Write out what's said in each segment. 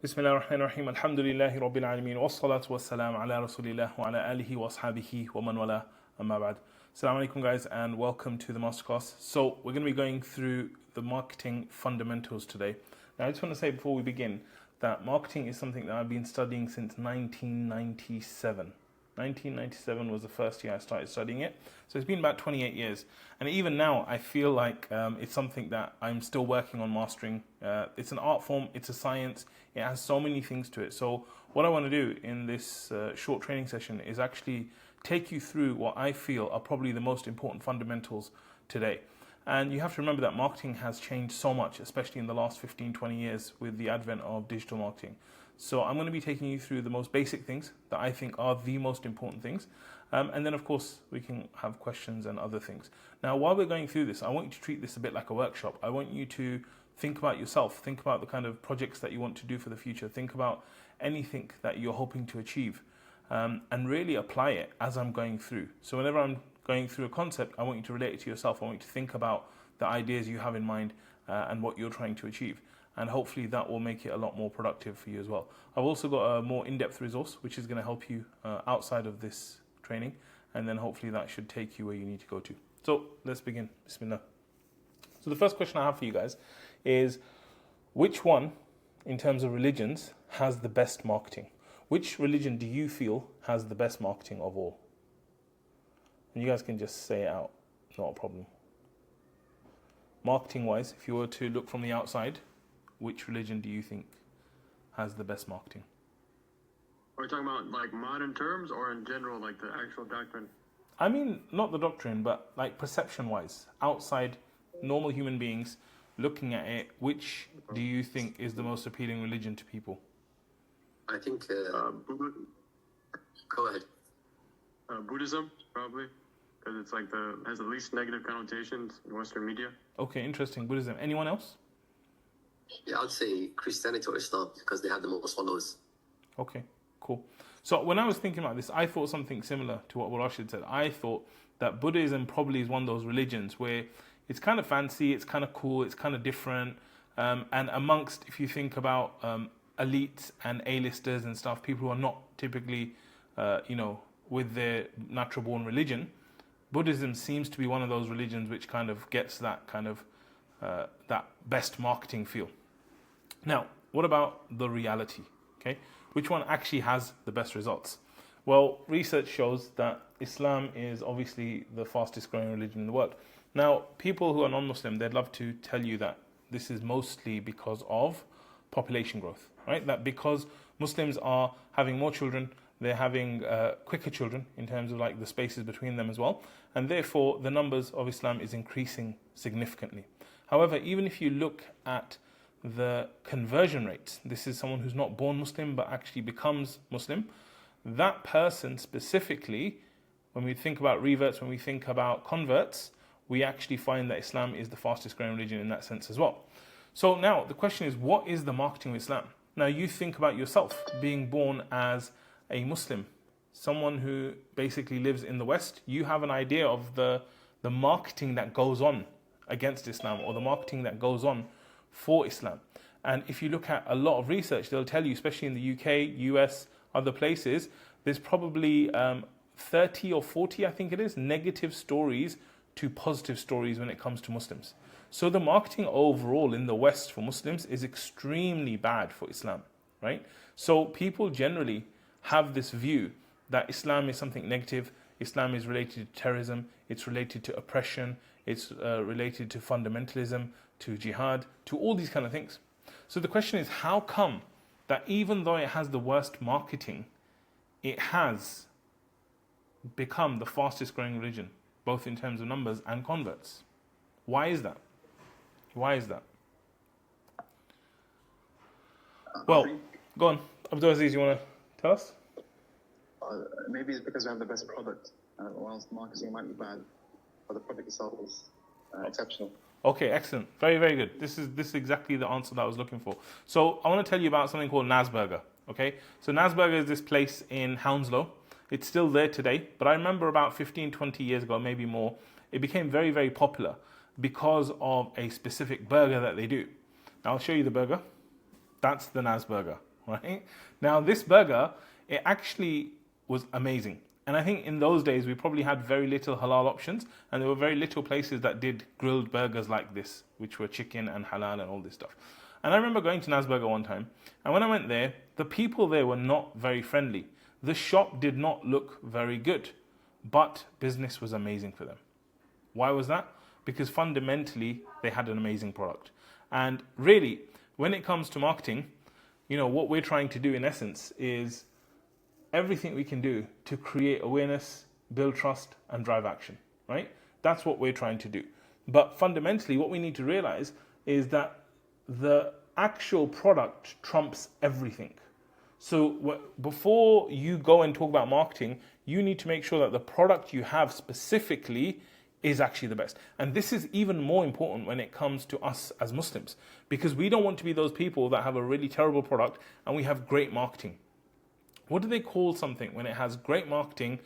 Bismillah ar-Rahman ar-Rahim. Alhamdulillahi Rabbil Alameen. Wassalatu wassalam ala Rasulillah wa ala alihi wa ashabihi wa man wala amma ba'd. Assalamu alaikum guys and welcome to the Masterclass. So we're going to be going through the marketing fundamentals today. Now I just want to say before we begin that marketing is something that I've been studying since 1997. 1997 was the first year I started studying it. So it's been about 28 years. And even now, I feel like it's something that I'm still working on mastering. It's an art form, it's a science, it has so many things to it. So what I want to do in this short training session is actually take you through what I feel are probably the most important fundamentals today. And you have to remember that marketing has changed so much, especially in the last 15, 20 years with the advent of digital marketing. So I'm going to be taking you through the most basic things that I think are the most important things. And then, of course, we can have questions and other things. Now, while we're going through this, I want you to treat this a bit like a workshop. I want you to think about yourself. Think about the kind of projects that you want to do for the future. Think about anything that you're hoping to achieve. And really apply it as I'm going through. So whenever I'm going through a concept, I want you to relate it to yourself. I want you to think about the ideas you have in mind and what you're trying to achieve. And hopefully that will make it a lot more productive for you as well. I've also got a more in-depth resource which is going to help you outside of this training, and then hopefully that should take you where you need to go to. So let's begin. Bismillah. So the first question I have for you guys is, which one in terms of religions has the best marketing? Which religion do you feel has the best marketing of all? And you guys can just say it out, not a problem. Marketing wise, if you were to look from the outside, which religion do you think has the best marketing? Are we talking about like modern terms or in general, like the actual doctrine? I mean, not the doctrine, but like perception-wise, outside normal human beings looking at it, which do you think is the most appealing religion to people? I think. Go ahead. Buddhism, probably, because it's like has the least negative connotations in Western media. Okay, interesting. Buddhism. Anyone else? Yeah, I'd say Christianity or Islam because they have the most followers. Okay, cool. So when I was thinking about this, I thought something similar to what Rashid said. I thought that Buddhism probably is one of those religions where it's kind of fancy, it's kind of cool, it's kind of different. And amongst, if you think about elites and A-listers and stuff, people who are not typically, with their natural born religion, Buddhism seems to be one of those religions which kind of gets that kind of that best marketing feel. Now, what about the reality? Okay, which one actually has the best results? Well, research shows that Islam is obviously the fastest growing religion in the world. Now, people who are non-Muslim, they'd love to tell you that this is mostly because of population growth, right? That because Muslims are having more children, they're having quicker children in terms of like the spaces between them as well, and therefore the numbers of Islam is increasing significantly. However, even if you look at the conversion rates, this is someone who's not born Muslim but actually becomes Muslim, that person specifically, when we think about reverts, when we think about converts, we actually find that Islam is the fastest growing religion in that sense as well. So now the question is, what is the marketing of Islam? Now you think about yourself being born as a Muslim, someone who basically lives in the West. You have an idea of the marketing that goes on against Islam or the marketing that goes on for Islam. And if you look at a lot of research, they'll tell you, especially in the UK, US, other places, there's probably 30 or 40, I think it is, negative stories to positive stories when it comes to Muslims. So the marketing overall in the West for Muslims is extremely bad for Islam, right? So people generally have this view that Islam is something negative, Islam is related to terrorism, it's related to oppression, it's related to fundamentalism, to jihad, to all these kind of things. So the question is, how come that even though it has the worst marketing, it has become the fastest growing religion, both in terms of numbers and converts? Why is that? Why is that? Well, go on. Abdulaziz, you want to tell us? Maybe it's because we have the best product, whilst marketing might be bad, but the product itself is exceptional. Okay, excellent. Very, very good. This is exactly the answer that I was looking for. So I want to tell you about something called Nasburger. Okay, so Nasburger is this place in Hounslow. It's still there today, but I remember about 15, 20 years ago, maybe more, it became very, very popular because of a specific burger that they do. Now I'll show you the burger. That's the Naz burger, right? Now this burger, it actually was amazing. And I think in those days we probably had very little halal options, and there were very little places that did grilled burgers like this, which were chicken and halal and all this stuff. And I remember going to Naz Burger one time, and when I went there, the people there were not very friendly. The shop did not look very good, but business was amazing for them. Why was that? Because fundamentally they had an amazing product. And really, when it comes to marketing, what we're trying to do in essence is everything we can do to create awareness, build trust, and drive action, right? That's what we're trying to do. But fundamentally, what we need to realize is that the actual product trumps everything. So before you go and talk about marketing, you need to make sure that the product you have specifically is actually the best. And this is even more important when it comes to us as Muslims, because we don't want to be those people that have a really terrible product and we have great marketing. What do they call something when it has great marketing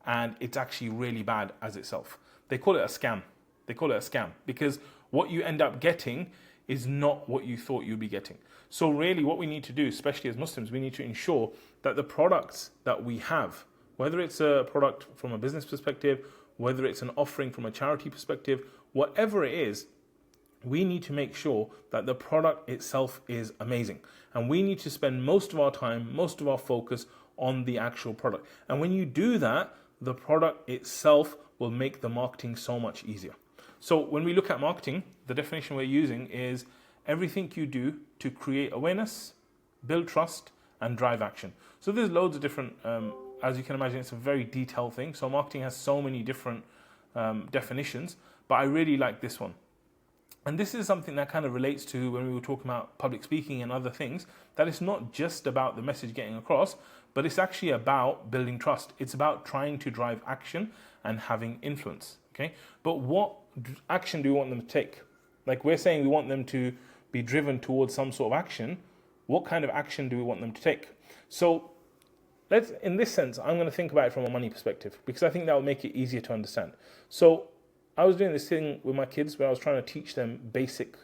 and it's actually really bad as itself? They call it a scam. They call it a scam because what you end up getting is not what you thought you'd be getting. So really what we need to do, especially as Muslims, we need to ensure that the products that we have, whether it's a product from a business perspective, whether it's an offering from a charity perspective, whatever it is, we need to make sure that the product itself is amazing. And we need to spend most of our time, most of our focus on the actual product. And when you do that, the product itself will make the marketing so much easier. So when we look at marketing, the definition we're using is everything you do to create awareness, build trust, and drive action. So there's loads of different, as you can imagine, it's a very detailed thing. So marketing has so many different definitions, but I really like this one. And this is something that kind of relates to when we were talking about public speaking and other things, that it's not just about the message getting across, but it's actually about building trust. It's about trying to drive action and having influence, okay? But what action do we want them to take? Like we're saying we want them to be driven towards some sort of action. What kind of action do we want them to take? So in this sense, I'm going to think about it from a money perspective because I think that will make it easier to understand. So I was doing this thing with my kids where I was trying to teach them basic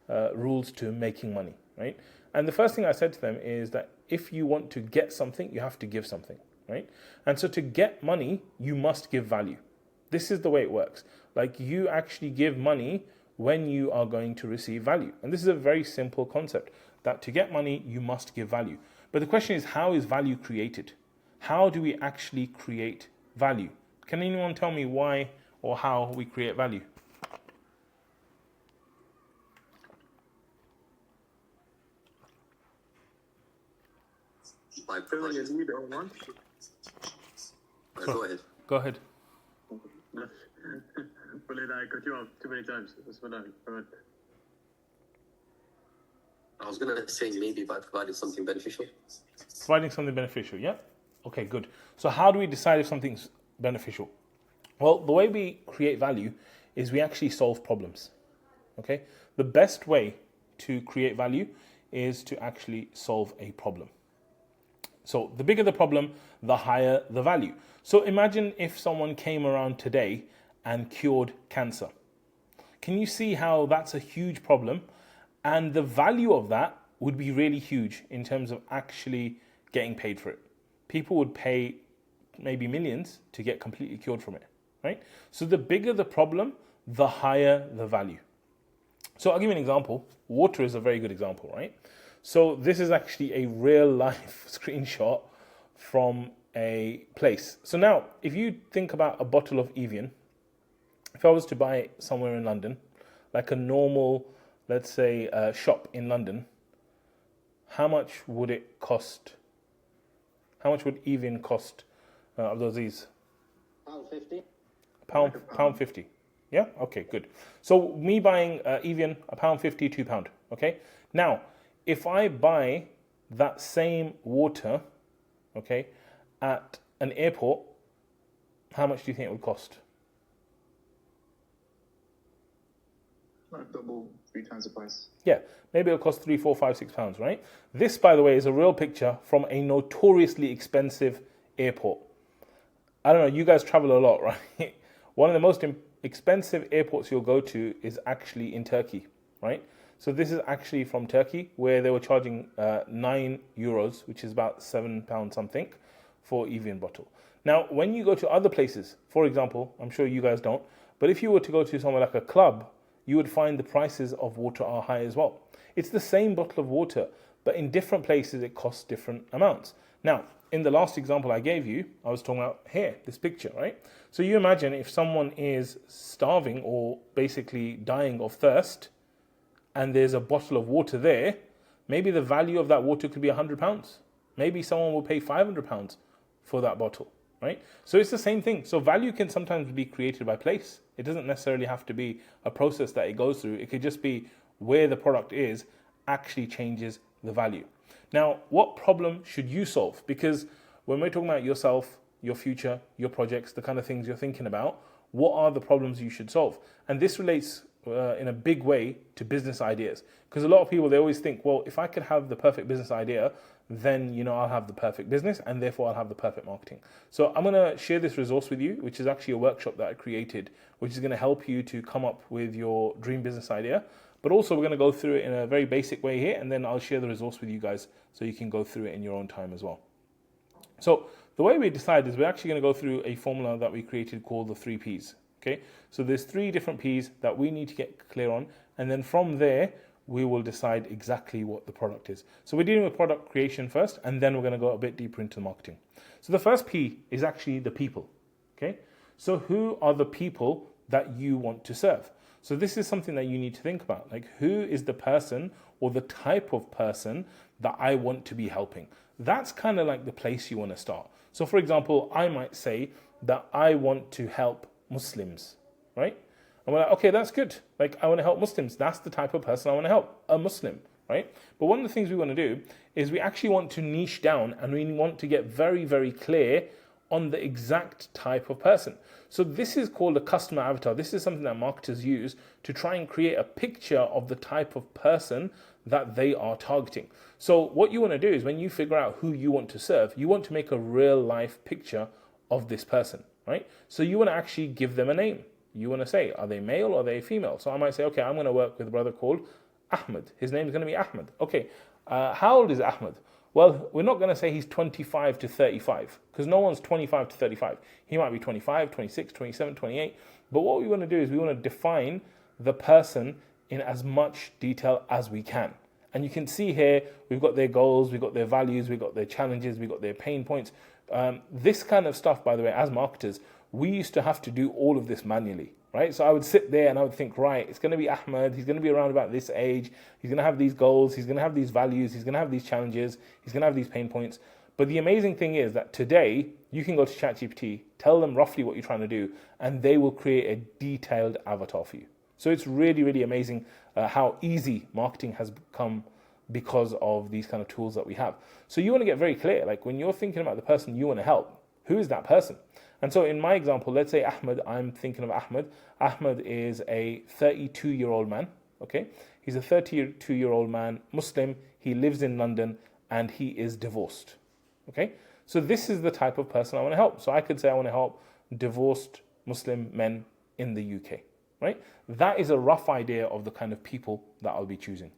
rules to making money, right? And the first thing I said to them is that if you want to get something, you have to give something, right? And so to get money, you must give value. This is the way it works. Like you actually give money when you are going to receive value. And this is a very simple concept, that to get money, you must give value. But the question is, how is value created? How do we actually create value? Can anyone tell me why or how we create value? By Filling a need or want. Go ahead. Go ahead. Bullet, I cut you off too many times. That's what I was going to say maybe by providing something beneficial. Providing something beneficial, yeah? Okay, good. So how do we decide if something's beneficial? Well, the way we create value is we actually solve problems, okay? The best way to create value is to actually solve a problem. So the bigger the problem, the higher the value. So imagine if someone came around today and cured cancer. Can you see how that's a huge problem? And the value of that would be really huge in terms of actually getting paid for it. People would pay maybe millions to get completely cured from it, right? So the bigger the problem, the higher the value. So I'll give you an example. Water is a very good example, right? So this is actually a real life screenshot from a place. So now, if you think about a bottle of Evian, if I was to buy it somewhere in London, like a normal, let's say, shop in London, how much would it cost? How much would Evian cost of these? £1.50. Pound 50. Yeah? Okay, good. So me buying Evian, £1.50, £2. Okay? Now, if I buy that same water, okay, at an airport, how much do you think it would cost? Like double, 3 times the price. Yeah, maybe it'll cost £3, £4, £5, £6, right? This, by the way, is a real picture from a notoriously expensive airport. I don't know, you guys travel a lot, right? One of the most expensive airports you'll go to is actually in Turkey, right? So this is actually from Turkey, where they were charging €9, which is about £7 something, for Evian bottle. Now, when you go to other places, for example, I'm sure you guys don't, but if you were to go to somewhere like a club, you would find the prices of water are high as well. It's the same bottle of water, but in different places it costs different amounts. Now, in the last example I gave you, I was talking about here, this picture, right? So you imagine if someone is starving or basically dying of thirst, and there's a bottle of water there, maybe the value of that water could be £100. Maybe someone will pay £500 for that bottle, right? So it's the same thing. So value can sometimes be created by place. It doesn't necessarily have to be a process that it goes through. It could just be where the product is actually changes the value. Now, what problem should you solve? Because when we're talking about yourself, your future, your projects, the kind of things you're thinking about, what are the problems you should solve? And this relates in a big way to business ideas. Because a lot of people, they always think, well, if I could have the perfect business idea, then I'll have the perfect business and therefore I'll have the perfect marketing. So I'm going to share this resource with you, which is actually a workshop that I created, which is going to help you to come up with your dream business idea. But also we're going to go through it in a very basic way here, and then I'll share the resource with you guys so you can go through it in your own time as well. So the way we decide is we're actually going to go through a formula that we created called the 3 Ps. Okay, so there's 3 different Ps that we need to get clear on, and then from there we will decide exactly what the product is. So we're dealing with product creation first, and then we're going to go a bit deeper into the marketing. So the first P is actually the people. Okay, so who are the people that you want to serve? So this is something that you need to think about. Like, who is the person or the type of person that I want to be helping? That's kind of like the place you want to start. So for example, I might say that I want to help Muslims, right? And we're like, okay, that's good. Like, I want to help Muslims. That's the type of person I want to help, a Muslim, right? But one of the things we want to do is we actually want to niche down, and we want to get very, very clear on the exact type of person. So this is called a customer avatar. This is something that marketers use to try and create a picture of the type of person that they are targeting. So what you want to do is, when you figure out who you want to serve, you want to make a real life picture of this person, right? So you want to actually give them a name. You want to say, are they male or are they female? So I might say, okay, I'm going to work with a brother called Ahmed. His name is going to be Ahmed. Okay, how old is Ahmed? Well, we're not going to say he's 25 to 35, because no one's 25 to 35. He might be 25, 26, 27, 28. But what we want to do is we want to define the person in as much detail as we can. And you can see here, we've got their goals, we've got their values, we've got their challenges, we've got their pain points. This kind of stuff, by the way, as marketers, we used to have to do all of this manually, right? So I would sit there and I would think, right, it's going to be Ahmed, he's going to be around about this age, he's going to have these goals, he's going to have these values, he's going to have these challenges, he's going to have these pain points. But the amazing thing is that today, you can go to ChatGPT, tell them roughly what you're trying to do, and they will create a detailed avatar for you. So it's really, really amazing how easy marketing has become because of these kind of tools that we have. So you want to get very clear, like when you're thinking about the person you want to help, who is that person? And so in my example, let's say Ahmed, I'm thinking of Ahmed. Ahmed is a 32-year-old man, okay? He's a 32-year-old man, Muslim, he lives in London, and he is divorced, okay? So this is the type of person I want to help. So I could say I want to help divorced Muslim men in the UK, right? That is a rough idea of the kind of people that I'll be choosing.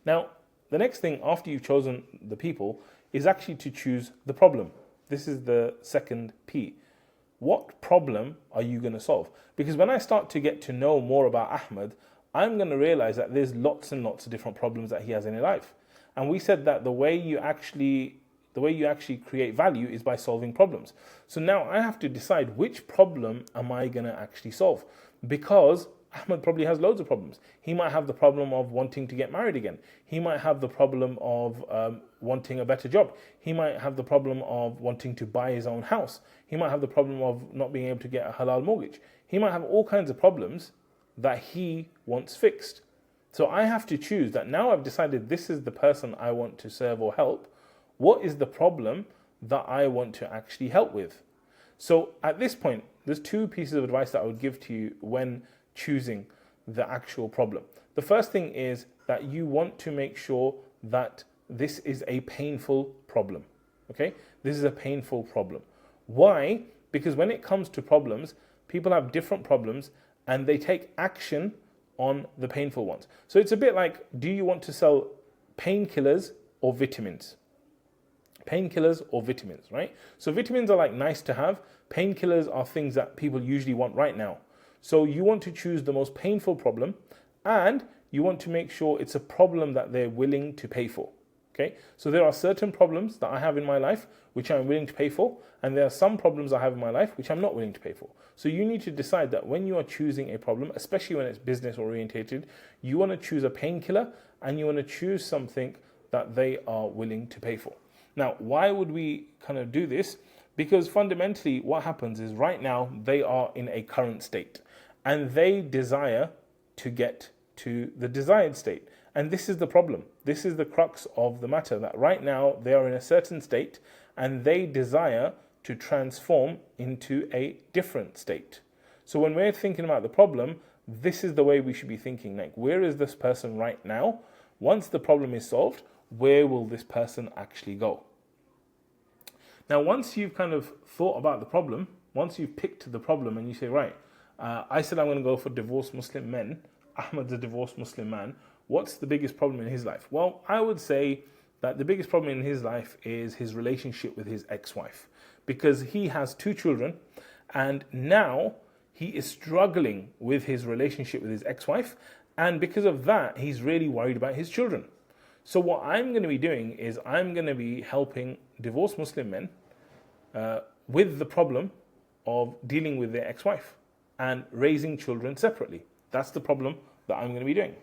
Now, the next thing after you've chosen the people is actually to choose the problem. This is the second P. What problem are you going to solve? Because when I start to get to know more about Ahmed, I'm going to realize that there's lots and lots of different problems that he has in his life. And we said that the way you actually create value is by solving problems. So now I have to decide, which problem am I going to actually solve? Because Ahmed probably has loads of problems. He might have the problem of wanting to get married again. He might have the problem of wanting a better job. He might have the problem of wanting to buy his own house. He might have the problem of not being able to get a halal mortgage. He might have all kinds of problems that he wants fixed. So I have to choose that. Now I've decided this is the person I want to serve or help. What is the problem that I want to actually help with? So at this point, there's 2 pieces of advice that I would give to you when choosing the actual problem. The first thing is that you want to make sure that this is a painful problem. Okay? This is a painful problem. Why? Because when it comes to problems, people have different problems and they take action on the painful ones. So it's a bit like, do you want to sell painkillers or vitamins? Painkillers or vitamins, right? So vitamins are like nice to have. Painkillers are things that people usually want right now. So you want to choose the most painful problem, and you want to make sure it's a problem that they're willing to pay for. Okay, so there are certain problems that I have in my life which I'm willing to pay for, and there are some problems I have in my life which I'm not willing to pay for. So you need to decide that when you are choosing a problem, especially when it's business orientated, you want to choose a painkiller and you want to choose something that they are willing to pay for. Now, why would we kind of do this? Because fundamentally what happens is right now they are in a current state and they desire to get to the desired state. And this is the problem. This is the crux of the matter, that right now they are in a certain state and they desire to transform into a different state. So when we're thinking about the problem, this is the way we should be thinking. Like, where is this person right now? Once the problem is solved, where will this person actually go? Now, once you've kind of thought about the problem, once you've picked the problem and you say, right, I said I'm going to go for divorced Muslim men. Ahmad's a divorced Muslim man. What's the biggest problem in his life? Well, I would say that the biggest problem in his life is his relationship with his ex-wife, because he has 2 children and now he is struggling with his relationship with his ex-wife, and because of that he's really worried about his children. So what I'm going to be doing is I'm going to be helping divorced Muslim men with the problem of dealing with their ex-wife and raising children separately. That's the problem that I'm going to be doing.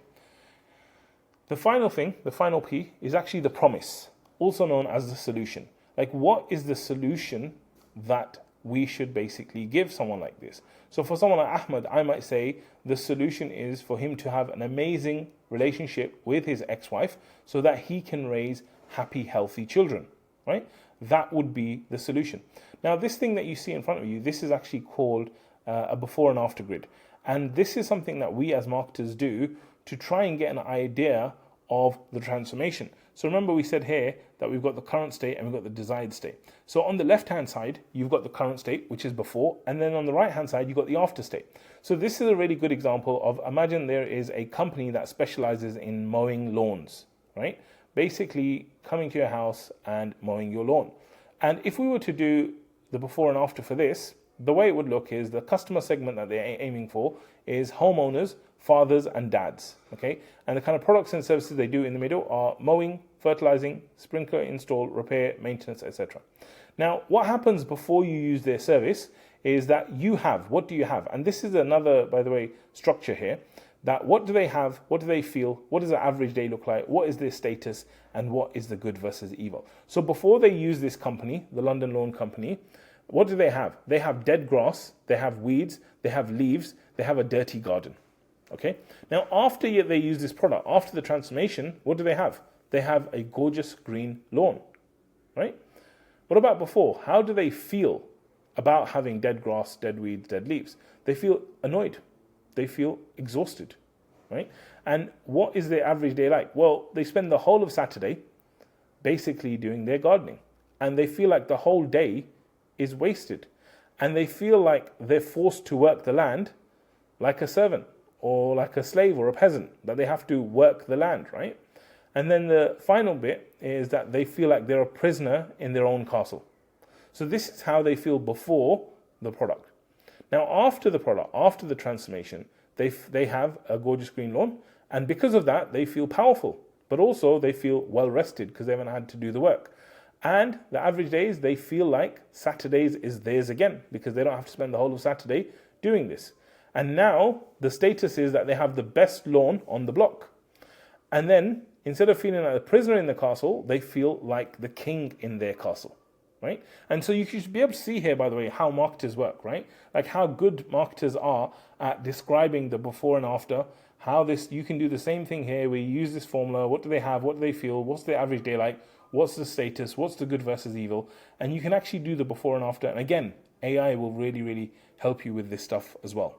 The final thing, the final P, is actually the promise, also known as the solution. Like, what is the solution that we should basically give someone like this? So for someone like Ahmad, I might say the solution is for him to have an amazing relationship with his ex-wife so that he can raise happy, healthy children, right? That would be the solution. Now, this thing that you see in front of you, this is actually called a before and after grid. And this is something that we as marketers do to try and get an idea of the transformation. So remember, we said here that we've got the current state and we've got the desired state. So on the left-hand side, you've got the current state, which is before, and then on the right-hand side, you've got the after state. So this is a really good example of, imagine there is a company that specializes in mowing lawns, right? Basically coming to your house and mowing your lawn. And if we were to do the before and after for this, the way it would look is the customer segment that they're aiming for is homeowners, fathers and dads, okay? And the kind of products and services they do in the middle are mowing, fertilizing, sprinkler install, repair, maintenance, etc. Now, what happens before you use their service is that you have, what do you have? And this is another, by the way, structure here, that what do they have, what do they feel, what does the average day look like, what is their status, and what is the good versus evil. So before they use this company, the London Lawn Company, what do they have? They have dead grass, they have weeds, they have leaves, they have a dirty garden. Okay. Now, after they use this product, after the transformation, what do they have? They have a gorgeous green lawn, right? What about before? How do they feel about having dead grass, dead weeds, dead leaves? They feel annoyed. They feel exhausted, right? And what is their average day like? Well, they spend the whole of Saturday basically doing their gardening, and they feel like the whole day is wasted, and they feel like they're forced to work the land like a servant or like a slave or a peasant, that they have to work the land, right? And then the final bit is that they feel like they're a prisoner in their own castle. So this is how they feel before the product. Now, after the product, after the transformation, they have a gorgeous green lawn, and because of that, they feel powerful, but also they feel well rested because they haven't had to do the work. And the average days, they feel like Saturdays is theirs again because they don't have to spend the whole of Saturday doing this. And now the status is that they have the best lawn on the block. And then instead of feeling like a prisoner in the castle, they feel like the king in their castle, right? And so you should be able to see here, by the way, how marketers work, right? Like how good marketers are at describing the before and after, how this, you can do the same thing here where you use this formula. What do they have? What do they feel? What's their average day like? What's the status? What's the good versus evil? And you can actually do the before and after. And again, AI will really, really help you with this stuff as well.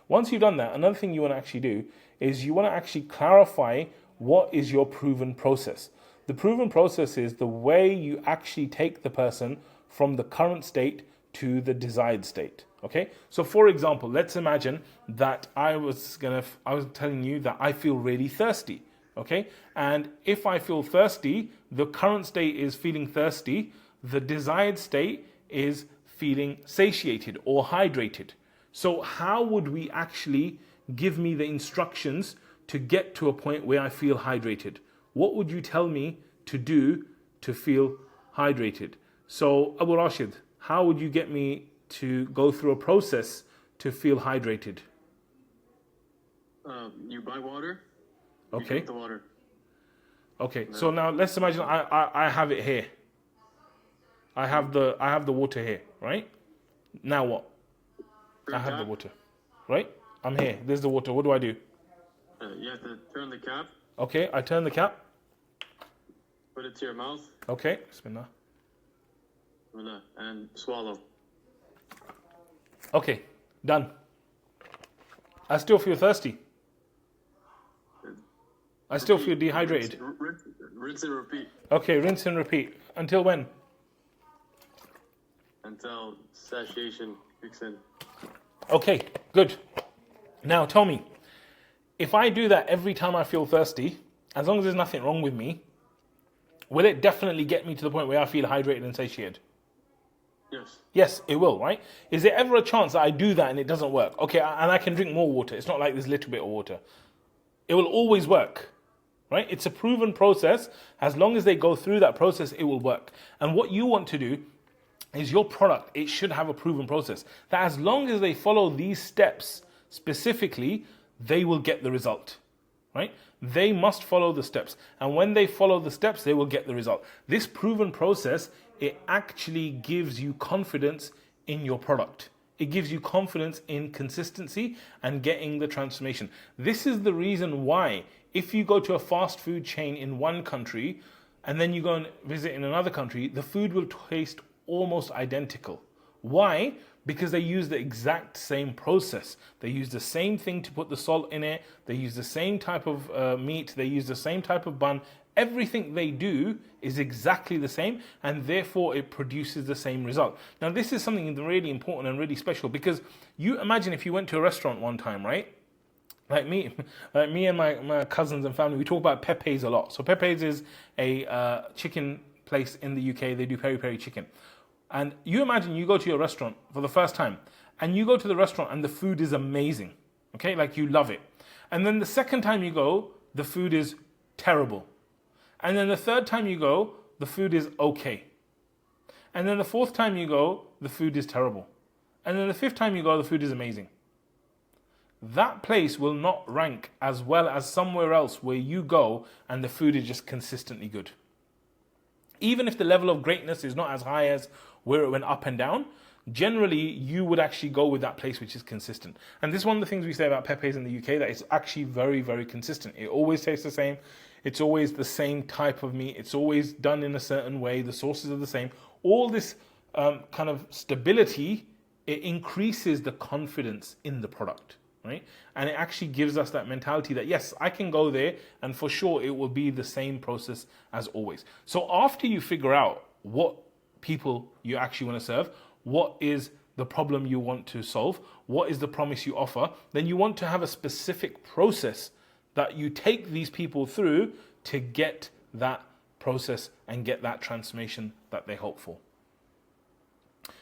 Once you've done that, another thing you want to actually do is you want to actually clarify what is your proven process. The proven process is the way you actually take the person from the current state to the desired state. Okay, so for example, let's imagine that I was telling you that I feel really thirsty. Okay, and if I feel thirsty, the current state is feeling thirsty, the desired state is feeling satiated or hydrated. So how would we actually give me the instructions to get to a point where I feel hydrated? What would you tell me to do to feel hydrated? So Abu Rashid, how would you get me to go through a process to feel hydrated? You buy water. Okay. You drink the water. Okay. So now let's imagine I have it here. I have the water here, right? Now what? I have the water, right? I'm here. There's the water. What do I do? You have to turn the cap. Okay, I turn the cap. Put it to your mouth. Okay, Bismillah. And swallow. Okay, done. I still feel thirsty. I still feel dehydrated. Rinse and repeat. Okay, rinse and repeat. Until when? Until satiation kicks in. Okay, good. Now tell me, if I do that every time I feel thirsty, as long as there's nothing wrong with me, will it definitely get me to the point where I feel hydrated and satiated? Yes. Yes, it will, right? Is there ever a chance that I do that and it doesn't work? Okay, and I can drink more water. It's not like this little bit of water. It will always work, right? It's a proven process. As long as they go through that process, it will work. And what you want to do is your product, it should have a proven process. That as long as they follow these steps specifically, they will get the result, right? They must follow the steps. And when they follow the steps, they will get the result. This proven process, it actually gives you confidence in your product. It gives you confidence in consistency and getting the transformation. This is the reason why if you go to a fast food chain in one country and then you go and visit in another country, the food will taste almost identical. Why? Because they use the exact same process. They use the same thing to put the salt in it. They use the same type of meat. They use the same type of bun. Everything they do is exactly the same, and therefore it produces the same result. Now, this is something really important and really special, because you imagine if you went to a restaurant one time, right? Like me and my cousins and family, we talk about Pepe's a lot. So Pepe's is a chicken place in the UK. They do peri-peri chicken. And you imagine you go to your restaurant for the first time, and you go to the restaurant and the food is amazing, okay? Like you love it. And then the second time you go, the food is terrible. And then the third time you go, the food is okay. And then the fourth time you go, the food is terrible. And then the fifth time you go, the food is amazing. That place will not rank as well as somewhere else where you go and the food is just consistently good. Even if the level of greatness is not as high as where it went up and down, generally you would actually go with that place which is consistent. And this is one of the things we say about Pepe's in the UK, that it's actually very, very consistent. It always tastes the same. It's always the same type of meat. It's always done in a certain way. The sauces are the same. All this kind of stability, it increases the confidence in the product, right? And it actually gives us that mentality that, yes, I can go there and for sure it will be the same process as always. So after you figure out what people you actually want to serve, what is the problem you want to solve, what is the promise you offer, then you want to have a specific process that you take these people through to get that process and get that transformation that they hope for.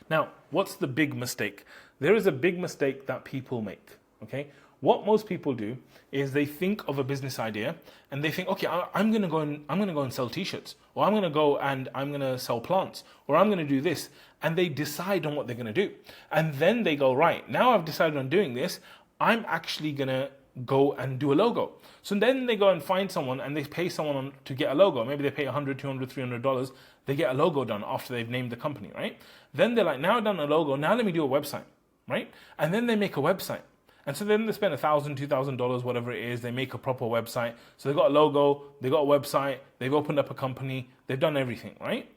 Now, what's the big mistake? There is a big mistake that people make, okay? What most people do is they think of a business idea and they think, okay, I'm going to go and sell t-shirts, or I'm going to go and I'm going to sell plants, or I'm going to do this, and they decide on what they're going to do. And then they go, right, now I've decided on doing this, I'm actually going to go and do a logo. So then they go and find someone and they pay someone to get a logo. Maybe they pay $100, $200, $300. They get a logo done after they've named the company, right? Then they're like, now I've done a logo, now let me do a website, right? And then they make a website. And so then they spend $1,000, $2,000, whatever it is, they make a proper website. So they've got a logo, they've got a website, they've opened up a company, they've done everything, right?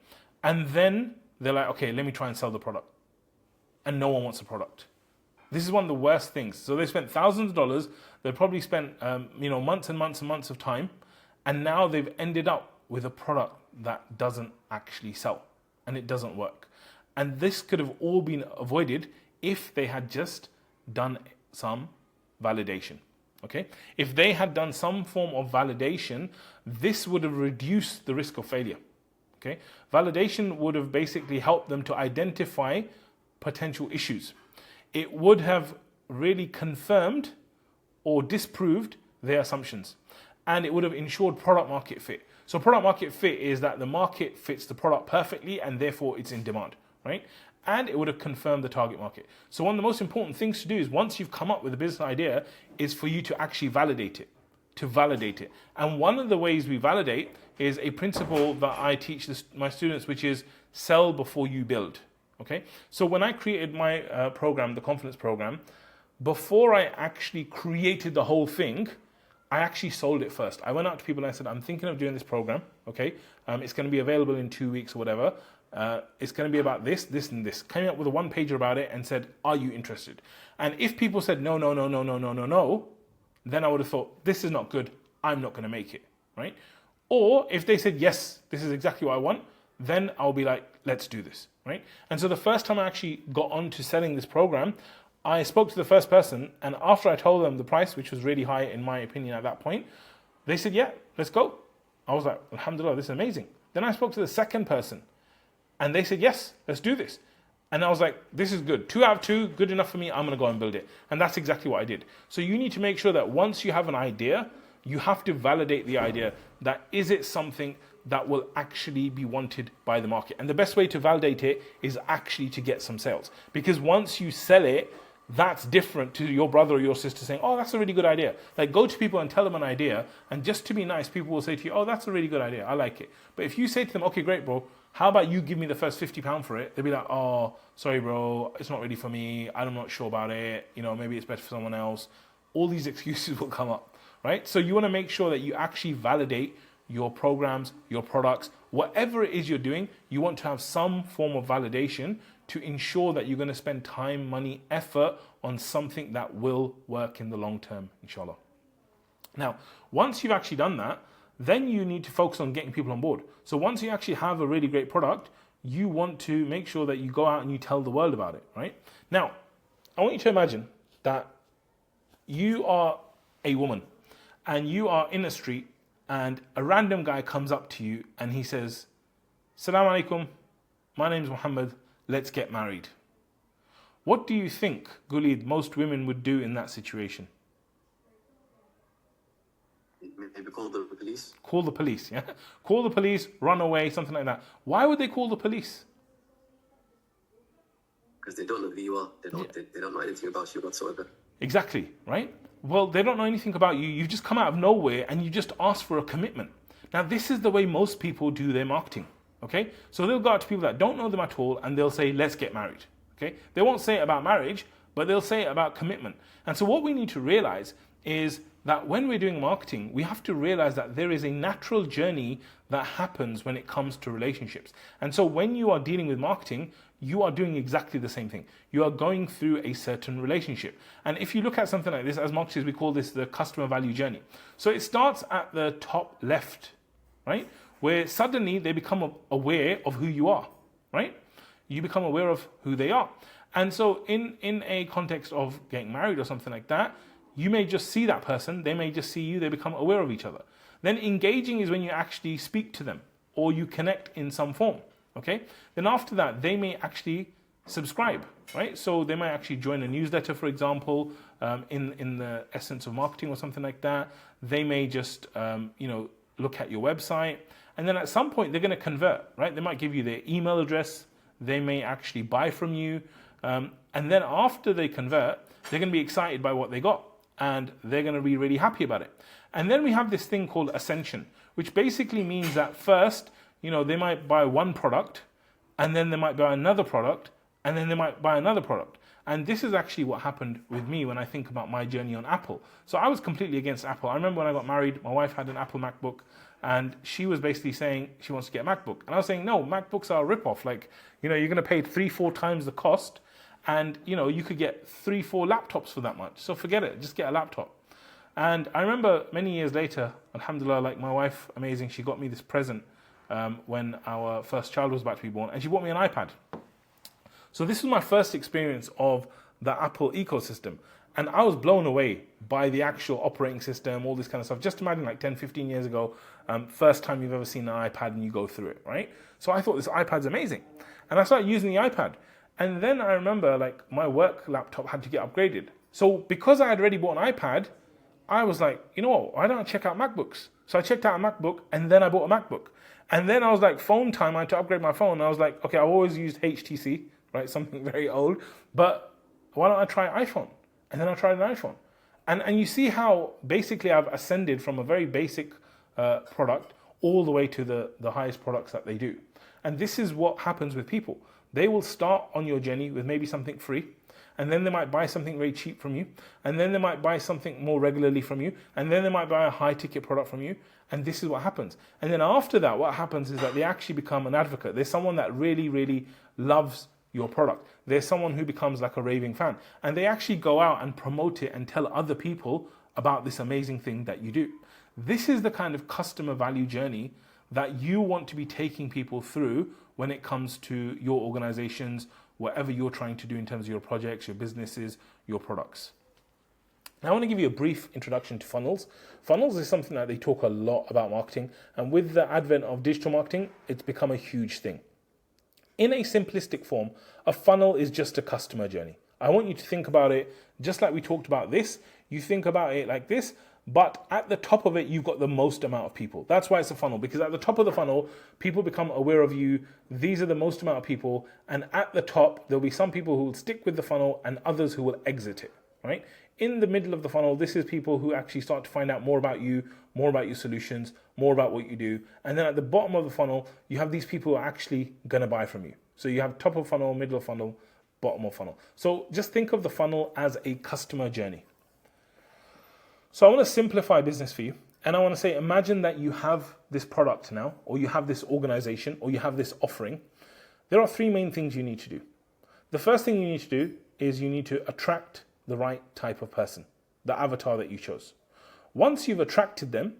And then they're like, okay, let me try and sell the product. And no one wants the product. This is one of the worst things. So they spent thousands of dollars. They probably spent months and months and months of time, and now they've ended up with a product that doesn't actually sell, and it doesn't work. And this could have all been avoided if they had just done some validation. Okay? If they had done some form of validation, this would have reduced the risk of failure. Okay? Validation would have basically helped them to identify potential issues. It would have really confirmed or disproved their assumptions. And it would have ensured product market fit. So product market fit is that the market fits the product perfectly and therefore it's in demand, right? And it would have confirmed the target market. So one of the most important things to do is once you've come up with a business idea is for you to actually validate it, And one of the ways we validate is a principle that I teach my students, which is sell before you build, okay? So when I created my program, the confidence program, before I actually created the whole thing, I actually sold it first. I went out to people and I said, I'm thinking of doing this program, okay? It's going to be available in 2 weeks or whatever. It's going to be about this, this, and this. Came up with a one-pager about it and said, are you interested? And if people said, no, then I would have thought, this is not good. I'm not going to make it, right? Or if they said, yes, this is exactly what I want, then I'll be like, let's do this, right? And so the first time I actually got on to selling this program, I spoke to the first person, and after I told them the price, which was really high in my opinion at that point, they said, yeah, let's go. I was like, Alhamdulillah, this is amazing. Then I spoke to the second person, and they said, yes, let's do this. And I was like, this is good. 2 out of 2, good enough for me. I'm going to go and build it. And that's exactly what I did. So you need to make sure that once you have an idea, you have to validate the idea that is it something that will actually be wanted by the market. And the best way to validate it is actually to get some sales. Because once you sell it, that's different to your brother or your sister saying, oh, that's a really good idea. Like, go to people and tell them an idea, and just to be nice, people will say to you, oh, that's a really good idea, I like it. But if you say to them, okay, great, bro, how about you give me the first £50 for it? They'll be like, oh, sorry, bro, it's not really for me, I'm not sure about it, maybe it's better for someone else. All these excuses will come up, right? So you want to make sure that you actually validate your programs, your products, whatever it is you're doing, you want to have some form of validation to ensure that you're going to spend time, money, effort on something that will work in the long term, inshallah. Now, once you've actually done that, then you need to focus on getting people on board. So once you actually have a really great product, you want to make sure that you go out and you tell the world about it, right? Now, I want you to imagine that you are a woman and you are in a street and a random guy comes up to you and he says, Assalamu alaikum, my name's Mohammed, let's get married. What do you think, Gulid, most women would do in that situation? Maybe call the police. Call the police, yeah? Call the police, run away, something like that. Why would they call the police? Because they don't know who you are. They don't know anything about you whatsoever. Exactly, right? Well, they don't know anything about you. You've just come out of nowhere and you just ask for a commitment. Now, this is the way most people do their marketing, okay? So they'll go out to people that don't know them at all and they'll say, let's get married, okay? They won't say it about marriage, but they'll say it about commitment. And so what we need to realize is that when we're doing marketing, we have to realize that there is a natural journey that happens when it comes to relationships. And so when you are dealing with marketing, you are doing exactly the same thing. You are going through a certain relationship. And if you look at something like this, as marketers, we call this the customer value journey. So it starts at the top left, right? Where suddenly they become aware of who you are, right? You become aware of who they are. And so in a context of getting married or something like that, you may just see that person, they may just see you, they become aware of each other. Then engaging is when you actually speak to them or you connect in some form, okay? Then after that, they may actually subscribe, right? So they might actually join a newsletter, for example, in the essence of marketing or something like that. They may just, look at your website. And then at some point, they're going to convert, right? They might give you their email address. They may actually buy from you. And then after they convert, they're going to be excited by what they got. And they're going to be really happy about it. And then we have this thing called ascension, which basically means that first, they might buy one product, and then they might buy another product, and then they might buy another product. And this is actually what happened with me when I think about my journey on Apple. So I was completely against Apple. I remember when I got married, my wife had an Apple MacBook, and she was basically saying she wants to get a MacBook. And I was saying, no, MacBooks are a rip-off. Like, you're going to pay 3-4 times the cost, and you could get 3-4 laptops for that much. So forget it, just get a laptop. And I remember many years later, alhamdulillah, like my wife, amazing, she got me this present when our first child was about to be born, and she bought me an iPad. So this was my first experience of the Apple ecosystem. And I was blown away by the actual operating system, all this kind of stuff. Just imagine like 10, 15 years ago, first time you've ever seen an iPad and you go through it, right? So I thought this iPad's amazing. And I started using the iPad. And then I remember like my work laptop had to get upgraded. So because I had already bought an iPad, I was like, you know what, why don't I check out MacBooks? So I checked out a MacBook and then I bought a MacBook. And then I was like, phone time, I had to upgrade my phone. And I was like, okay, I've always used HTC, right? Something very old. But why don't I try iPhone? And then I tried an iPhone. And you see how basically I've ascended from a very basic product all the way to the highest products that they do. And this is what happens with people. They will start on your journey with maybe something free, and then they might buy something very cheap from you, and then they might buy something more regularly from you, and then they might buy a high ticket product from you, and this is what happens. And then after that, what happens is that they actually become an advocate. There's someone that really, really loves your product. There's someone who becomes like a raving fan, and they actually go out and promote it and tell other people about this amazing thing that you do. This is the kind of customer value journey that you want to be taking people through when it comes to your organizations, whatever you're trying to do in terms of your projects, your businesses, your products. Now, I want to give you a brief introduction to funnels. Funnels is something that they talk a lot about marketing, and with the advent of digital marketing, it's become a huge thing. In a simplistic form, a funnel is just a customer journey. I want you to think about it just like we talked about this. You think about it like this, but at the top of it, you've got the most amount of people. That's why it's a funnel, because at the top of the funnel, people become aware of you. These are the most amount of people. And at the top, there'll be some people who will stick with the funnel and others who will exit it, right? In the middle of the funnel, this is people who actually start to find out more about you, more about your solutions, more about what you do. And then at the bottom of the funnel, you have these people who are actually going to buy from you. So you have top of funnel, middle of funnel, bottom of funnel. So just think of the funnel as a customer journey. So I want to simplify business for you. And I want to say, imagine that you have this product now, or you have this organization, or you have this offering. There are three main things you need to do. The first thing you need to do is you need to attract the right type of person, the avatar that you chose. Once you've attracted them,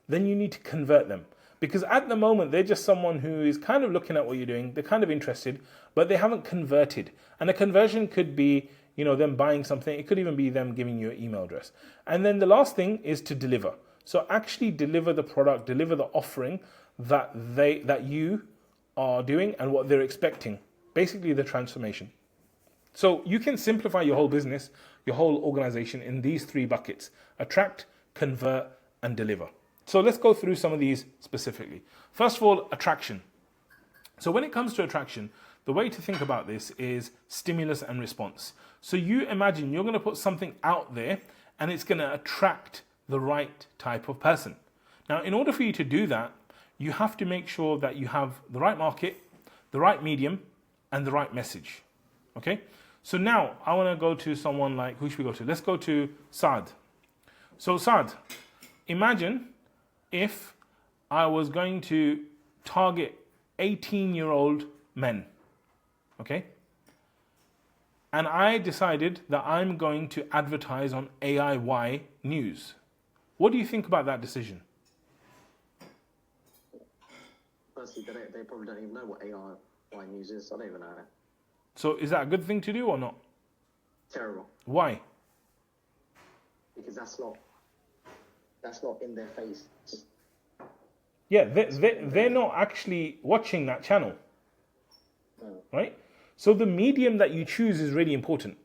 then you need to convert them. Because at the moment, they're just someone who is kind of looking at what you're doing. They're kind of interested, but they haven't converted. And a conversion could be, you know, them buying something. It could even be them giving you an email address. And then the last thing is to deliver. So actually deliver the product, deliver the offering that you are doing and what they're expecting. Basically the transformation. So you can simplify your whole business, your whole organization in these three buckets: attract, convert, and deliver. So let's go through some of these specifically. First of all, attraction. So when it comes to attraction, the way to think about this is stimulus and response. So you imagine you're going to put something out there and it's going to attract the right type of person. Now, in order for you to do that, you have to make sure that you have the right market, the right medium, and the right message. Okay? So now I want to go to someone like, who should we go to? Let's go to Saad. So Saad, imagine if I was going to target 18-year-old men. Okay? And I decided that I'm going to advertise on AIY news. What do you think about that decision? Firstly, they probably don't even know what AIY news is. I don't even know. So is that a good thing to do or not? Terrible. Why? Because that's not in their face. Yeah, they're not actually watching that channel. No. Right? So the medium that you choose is really important.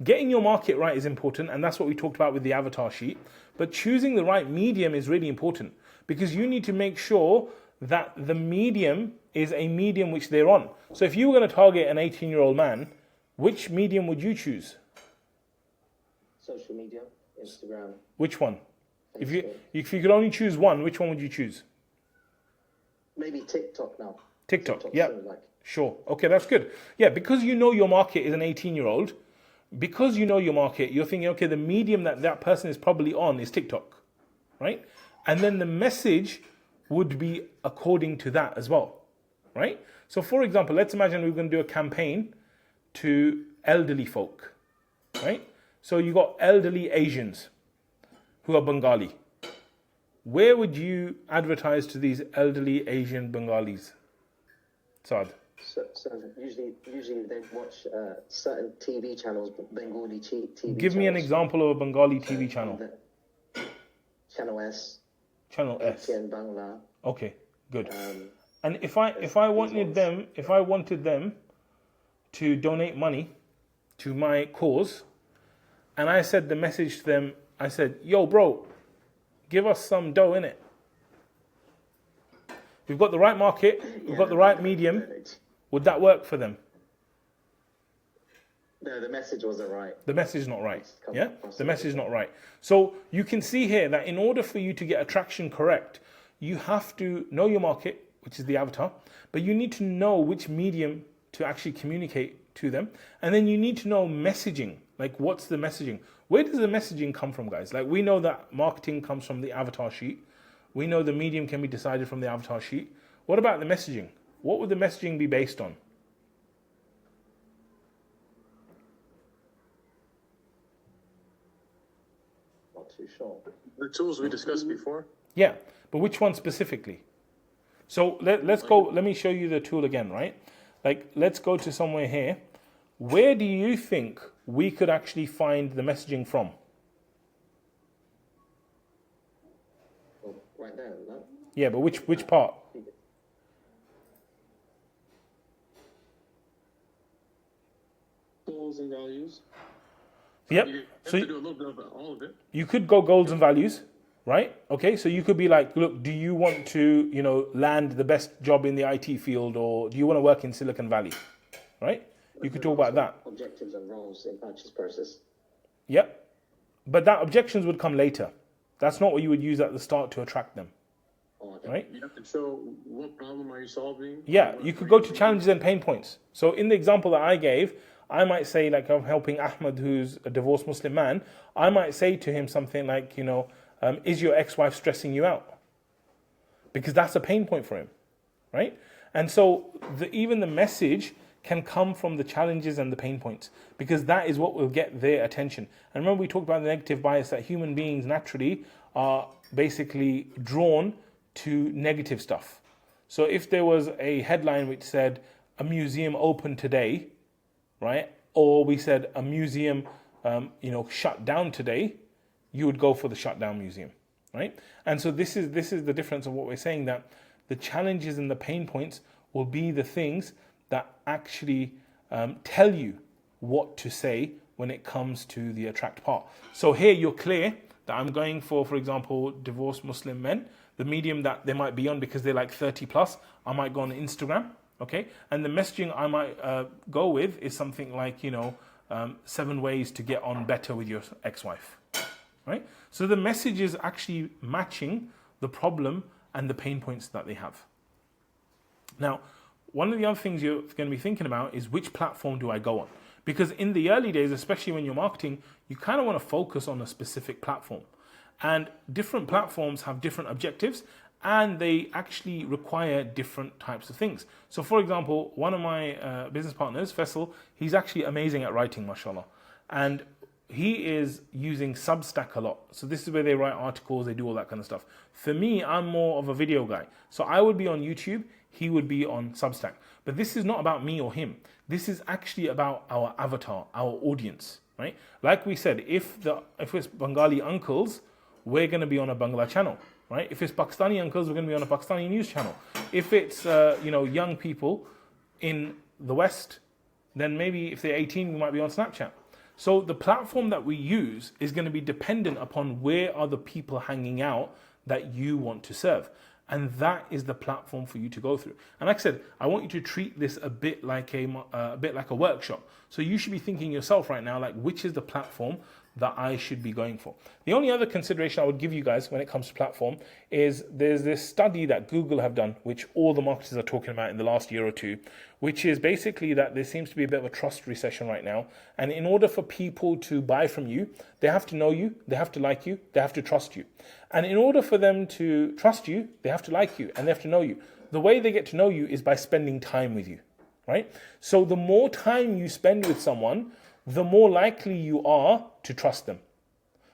Getting your market right is important, and that's what we talked about with the avatar sheet. But choosing the right medium is really important, because you need to make sure that the medium is a medium which they're on. So if you were going to target an 18-year-old man, which medium would you choose? Social media, Instagram. Which one? Facebook. If you could only choose one, which one would you choose? Maybe TikTok now. TikTok, TikTok's yeah. so, like, Sure. Okay, that's good. Yeah, because you know your market is an 18-year-old, because you know your market, you're thinking, okay, the medium that person is probably on is TikTok, right? And then the message would be according to that as well, right? So for example, let's imagine we're going to do a campaign to elderly folk, right? So you got elderly Asians who are Bengali. Where would you advertise to these elderly Asian Bengalis, Saad? So usually they watch certain TV channels, Bengali TV. Give me an channels. example of a Bengali TV channel. Channel S. Channel S. ATN Bangla. Okay, good. Um, And if I wanted them to donate money to my cause, and I said the message to them, I said, "Yo, bro, give us some dough in it. We've got the right market, we've got the right medium. Would that work for them?" No, the message wasn't right. The message is not right. Come Yeah? across The it. message is not right. So you can see here that in order for you to get attraction correct, you have to know your market, which is the avatar, but you need to know which medium to actually communicate to them. And then you need to know messaging. Like, what's the messaging? Where does the messaging come from, guys? Like, we know that marketing comes from the avatar sheet. We know the medium can be decided from the avatar sheet. What about the messaging? What would the messaging be based on? Not too sure. The tools we discussed before. Yeah, but which one specifically? So let's go, let me show you the tool again, right? Like, let's go to somewhere here. Where do you think we could actually find the messaging from? Well, right there, no? Yeah, but which part? Goals and values. Yep. You have So to do a little bit of all of it. you could go goals and values, right? Okay, so you could be like, look, do you want to, land the best job in the IT field, or do you want to work in Silicon Valley, right? You could talk about that. Objectives and roles in purchase process. Yep. But that objections would come later. That's not what you would use at the start to attract them, Oh, okay. right? You have to show what problem are you solving. Yeah, you could go to challenges and pain points. So in the example that I gave, I might say, like, I'm helping Ahmed, who's a divorced Muslim man. I might say to him something like, is your ex-wife stressing you out? Because that's a pain point for him, right? And so even the message can come from the challenges and the pain points, because that is what will get their attention. And remember, we talked about the negative bias, that human beings naturally are basically drawn to negative stuff. So if there was a headline which said, a museum opened today, right? Or we said a museum, shut down today, you would go for the shut down museum, right? And so this is the difference of what we're saying, that the challenges and the pain points will be the things that actually tell you what to say when it comes to the attract part. So here you're clear that I'm going for example, divorced Muslim men, the medium that they might be on because they're like 30 plus. I might go on Instagram, okay? And the messaging I might go with is something like, 7 ways to get on better with your ex-wife, right? So the message is actually matching the problem and the pain points that they have. Now, one of the other things you're going to be thinking about is, which platform do I go on? Because in the early days, especially when you're marketing, you kind of want to focus on a specific platform. And different platforms have different objectives, and they actually require different types of things. So for example, one of my business partners, Faisal, he's actually amazing at writing, mashallah. And he is using Substack a lot. So this is where they write articles, they do all that kind of stuff. For me, I'm more of a video guy. So I would be on YouTube, he would be on Substack. But this is not about me or him. This is actually about our avatar, our audience, right? Like we said, if it's Bengali uncles, we're going to be on a Bangla channel, right? If it's Pakistani uncles, we're going to be on a Pakistani news channel. If it's young people in the West, then maybe if they're 18, we might be on Snapchat. So the platform that we use is going to be dependent upon where are the people hanging out that you want to serve. And that is the platform for you to go through. And like I said, I want you to treat this a bit like a workshop. So you should be thinking yourself right now, like, which is the platform that I should be going for. The only other consideration I would give you guys when it comes to platform is, there's this study that Google have done, which all the marketers are talking about in the last year or two, which is basically that there seems to be a bit of a trust recession right now. And in order for people to buy from you, they have to know you, they have to like you, they have to trust you. And in order for them to trust you, they have to like you and they have to know you. The way they get to know you is by spending time with you, right? So the more time you spend with someone, the more likely you are to trust them.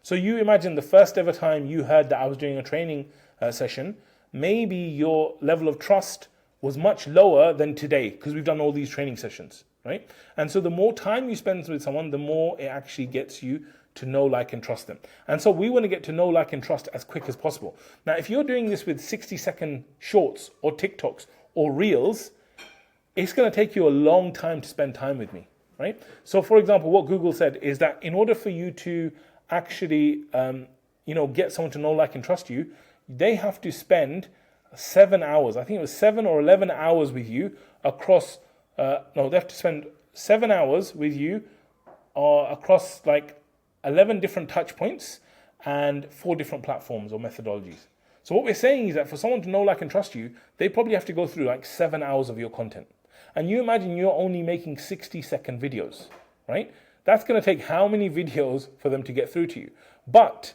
So you imagine the first ever time you heard that I was doing a training session, maybe your level of trust was much lower than today because we've done all these training sessions, right? And so the more time you spend with someone, the more it actually gets you to know, like, and trust them. And so we want to get to know, like, and trust as quick as possible. Now, if you're doing this with 60-second shorts or TikToks or Reels, it's going to take you a long time to spend time with me, right? So, for example, what Google said is that in order for you to actually, get someone to know, like, and trust you, they have to spend 7 hours. I think it was 7 or 11 hours with you across. They have to spend 7 hours with you across like 11 different touch points and 4 different platforms or methodologies. So what we're saying is that for someone to know, like, and trust you, they probably have to go through like 7 hours of your content. And you imagine you're only making 60-second videos, right? That's going to take how many videos for them to get through to you? But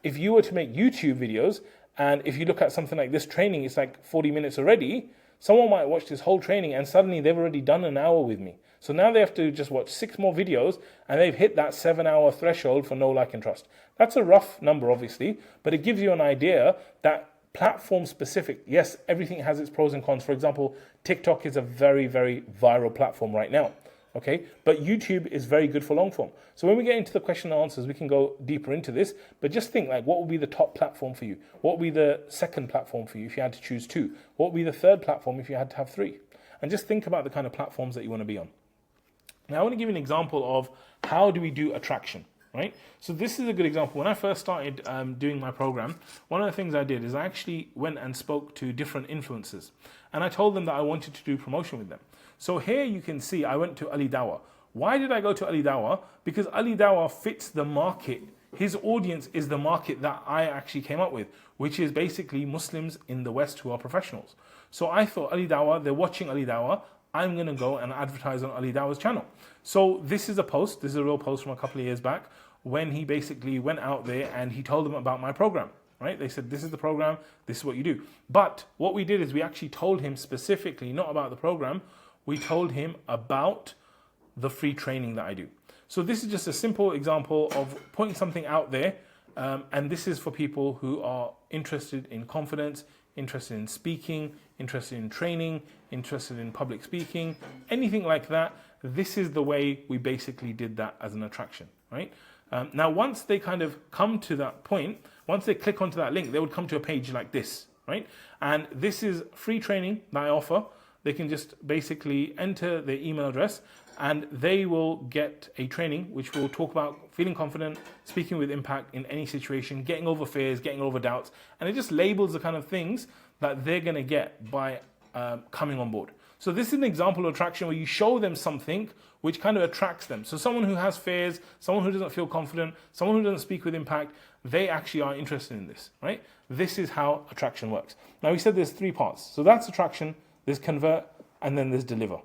if you were to make YouTube videos, and if you look at something like this training, it's like 40 minutes already, someone might watch this whole training and suddenly they've already done an hour with me. So now they have to just watch 6 more videos and they've hit that 7-hour threshold for know, like, and trust. That's a rough number, obviously, but it gives you an idea that platform specific, yes, everything has its pros and cons. For example, TikTok is a very, very viral platform right now. Okay, but YouTube is very good for long form. So when we get into the question and answers, we can go deeper into this, but just think like, what would be the top platform for you? What would be the second platform for you if you had to choose 2? What would be the third platform if you had to have 3? And just think about the kind of platforms that you want to be on. Now I want to give you an example of how do we do attraction, right? So this is a good example. When I first started doing my program, one of the things I did is I actually went and spoke to different influencers and I told them that I wanted to do promotion with them. So here you can see I went to Ali Dawah. Why did I go to Ali Dawah? Because Ali Dawah fits the market. His audience is the market that I actually came up with, which is basically Muslims in the West who are professionals. So I thought Ali Dawah, they're watching Ali Dawah, I'm going to go and advertise on Ali Dawah's channel. So this is a post, this is a real post from a couple of years back, when he basically went out there and he told them about my program. Right? They said, this is the program, this is what you do. But what we did is we actually told him specifically, not about the program, we told him about the free training that I do. So this is just a simple example of putting something out there. And this is for people who are interested in confidence, interested in speaking, interested in training, interested in public speaking, anything like that. This is the way we basically did that as an attraction, right? Now, once they kind of come to that point, once they click onto that link, they would come to a page like this, right? And this is free training that I offer. They can just basically enter their email address and they will get a training which will talk about feeling confident, speaking with impact in any situation, getting over fears, getting over doubts. And it just labels the kind of things that they're going to get by coming on board. So this is an example of attraction where you show them something which kind of attracts them. So someone who has fears, someone who doesn't feel confident, someone who doesn't speak with impact, they actually are interested in this, right? This is how attraction works. Now we said there's 3 parts. So that's attraction. There's convert, and then there's deliver.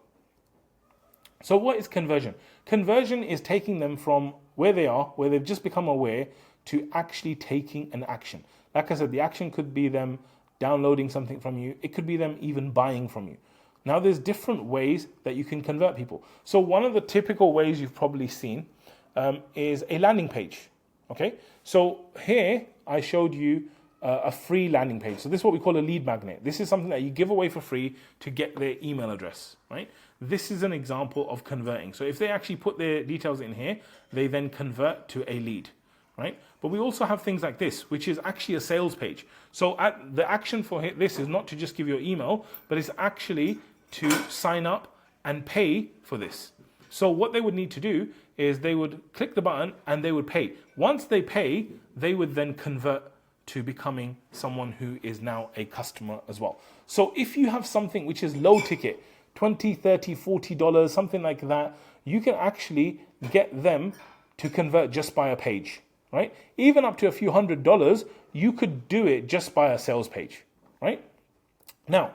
So what is conversion? Conversion is taking them from where they are, where they've just become aware, to actually taking an action. Like I said, the action could be them downloading something from you. It could be them even buying from you. Now there's different ways that you can convert people. So one of the typical ways you've probably seen is a landing page. Okay, so here I showed you a free landing page. So this is what we call a lead magnet. This is something that you give away for free to get their email address, right? This is an example of converting. So if they actually put their details in here, they then convert to a lead, right? But we also have things like this, which is actually a sales page. So the action for this is not to just give your email, but it's actually to sign up and pay for this. So what they would need to do is they would click the button and they would pay. Once they pay, they would then convert to becoming someone who is now a customer as well. So if you have something which is low ticket, $20, $30, $40, something like that, you can actually get them to convert just by a page, right? Even up to a few $100s, you could do it just by a sales page, right? Now,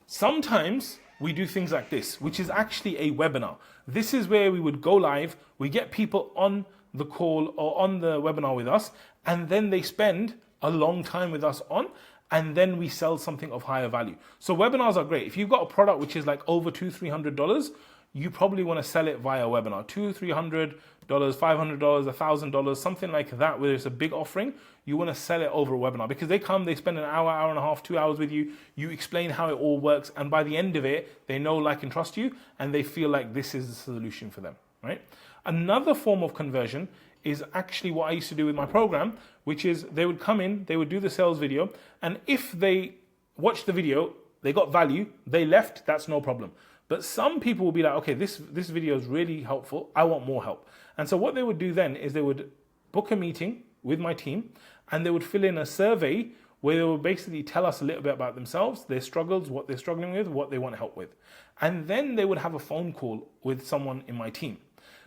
sometimes we do things like this, which is actually a webinar. This is where we would go live, we get people on the call or on the webinar with us, and then they spend a long time with us on, and then we sell something of higher value. So webinars are great. If you've got a product which is like over $200-$300, you probably want to sell it via webinar. $200, $300, $500, $1,000, something like that, where it's a big offering. You want to sell it over a webinar because they come, they spend an hour, hour and a half, 2 hours with you. You explain how it all works. And by the end of it, they know, like, and trust you. And they feel like this is the solution for them, right? Another form of conversion is actually what I used to do with my program, which is they would come in, they would do the sales video. And if they watched the video, they got value, they left, that's no problem. But some people will be like, okay, this video is really helpful. I want more help. And so what they would do then is they would book a meeting with my team and they would fill in a survey where they would basically tell us a little bit about themselves, their struggles, what they're struggling with, what they want help with. And then they would have a phone call with someone in my team.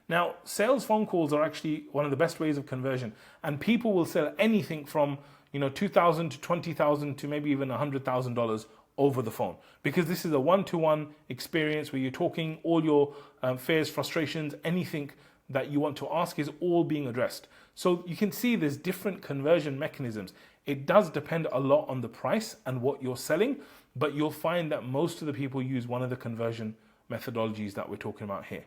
Now, sales phone calls are actually one of the best ways of conversion. And people will sell anything from, $2,000 to $20,000 to maybe even $100,000 over the phone, because this is a one-to-one experience where you're talking all your fears, frustrations, anything that you want to ask is all being addressed. So you can see there's different conversion mechanisms. It does depend a lot on the price and what you're selling, but you'll find that most of the people use one of the conversion methodologies that we're talking about here.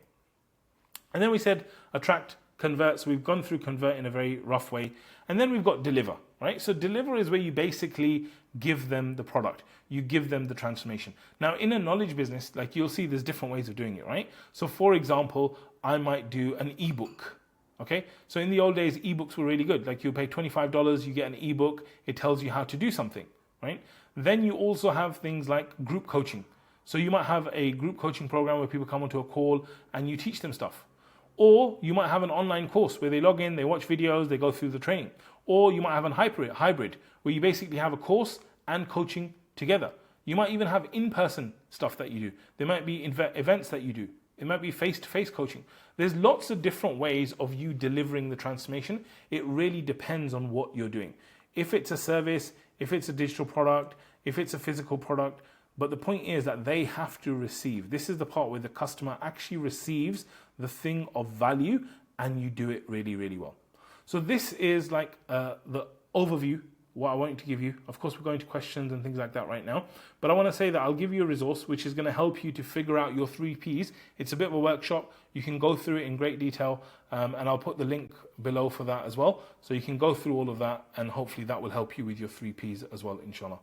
And then we said attract, convert. So we've gone through convert in a very rough way. And then we've got deliver, right? So deliver is where you basically give them the product. You give them the transformation. Now, in a knowledge business, like, you'll see there's different ways of doing it, right? So for example, I might do an ebook. Okay. So in the old days, ebooks were really good. Like, you pay $25, you get an ebook. It tells you how to do something, right? Then you also have things like group coaching. So you might have a group coaching program where people come onto a call and you teach them stuff. Or you might have an online course where they log in, they watch videos, they go through the training. Or you might have a hybrid where you basically have a course and coaching together. You might even have in-person stuff that you do. There might be events that you do. It might be face-to-face coaching. There's lots of different ways of you delivering the transformation. It really depends on what you're doing. If it's a service, if it's a digital product, if it's a physical product. But the point is that they have to receive. This is the part where the customer actually receives the thing of value and you do it really, really well. So this is like the overview, what I want to give you. Of course, we're going to questions and things like that right now. But I want to say that I'll give you a resource which is going to help you to figure out your 3 Ps. It's a bit of a workshop. You can go through it in great detail. And I'll put the link below for that as well. So you can go through all of that and hopefully that will help you with your 3 Ps as well, inshallah.